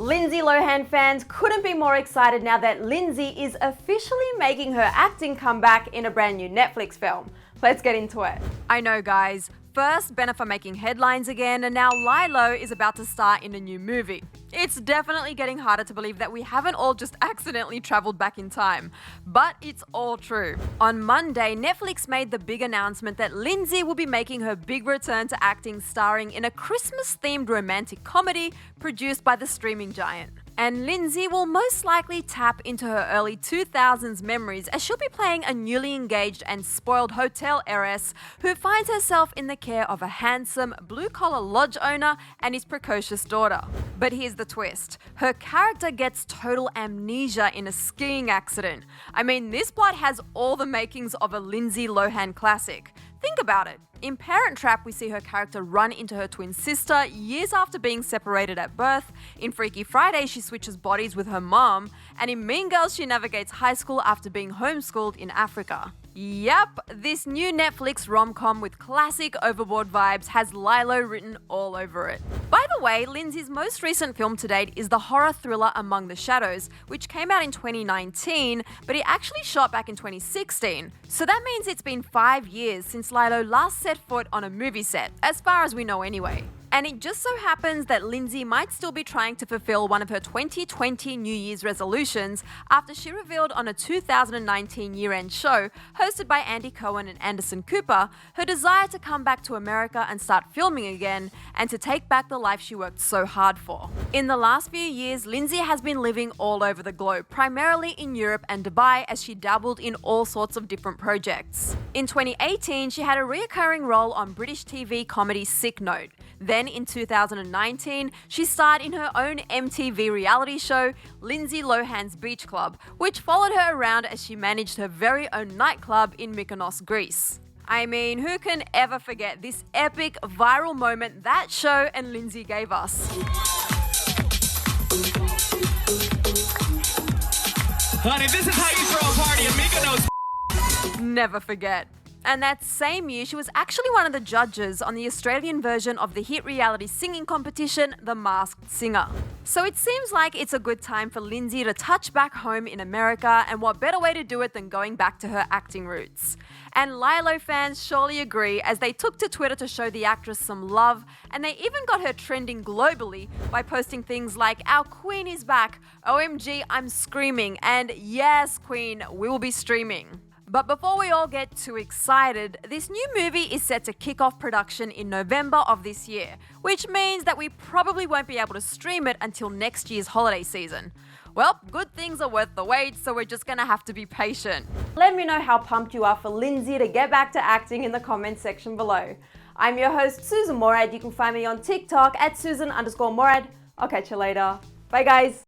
Lindsay Lohan fans couldn't be more excited now that Lindsay is officially making her acting comeback in a brand new Netflix film. Let's get into it. I know, guys. First, Bennifer making headlines again, and now Lilo is about to star in a new movie. It's definitely getting harder to believe that we haven't all just accidentally traveled back in time. But it's all true. On Monday, Netflix made the big announcement that Lindsay will be making her big return to acting, starring in a Christmas-themed romantic comedy produced by the streaming giant. And Lindsay will most likely tap into her early 2000s memories as she'll be playing a newly engaged and spoiled hotel heiress who finds herself in the care of a handsome, blue-collar lodge owner and his precocious daughter. But here's the twist. Her character gets total amnesia in a skiing accident. I mean, this plot has all the makings of a Lindsay Lohan classic. Think about it. In Parent Trap, we see her character run into her twin sister years after being separated at birth. In Freaky Friday, she switches bodies with her mom. And in Mean Girls, she navigates high school after being homeschooled in Africa. Yep, this new Netflix rom-com with classic Overboard vibes has Lilo written all over it. By the way, Lindsay's most recent film to date is the horror thriller Among the Shadows, which came out in 2019, but it actually shot back in 2016. So that means it's been 5 years since Lilo last set foot on a movie set, as far as we know anyway. And it just so happens that Lindsay might still be trying to fulfill one of her 2020 New Year's resolutions after she revealed on a 2019 year-end show hosted by Andy Cohen and Anderson Cooper her desire to come back to America and start filming again and to take back the life she worked so hard for. In the last few years, Lindsay has been living all over the globe, primarily in Europe and Dubai, as she dabbled in all sorts of different projects. In 2018, she had a recurring role on British TV comedy Sick Note. Then in 2019, she starred in her own MTV reality show, Lindsay Lohan's Beach Club, which followed her around as she managed her very own nightclub in Mykonos, Greece. I mean, who can ever forget this epic viral moment that show and Lindsay gave us? Honey, this is how you throw a party in Mykonos. Never forget. And that same year, she was actually one of the judges on the Australian version of the hit reality singing competition, The Masked Singer. So it seems like it's a good time for Lindsay to touch back home in America, and what better way to do it than going back to her acting roots. And Lilo fans surely agree, as they took to Twitter to show the actress some love, and they even got her trending globally by posting things like, "Our queen is back, OMG, I'm screaming," and "Yes, queen, we will be streaming." But before we all get too excited, this new movie is set to kick off production in November of this year, which means that we probably won't be able to stream it until next year's holiday season. Well, good things are worth the wait, so we're just gonna have to be patient. Let me know how pumped you are for Lindsay to get back to acting in the comments section below. I'm your host, Susan Morad. You can find me on TikTok at Susan_Morad. I'll catch you later. Bye, guys.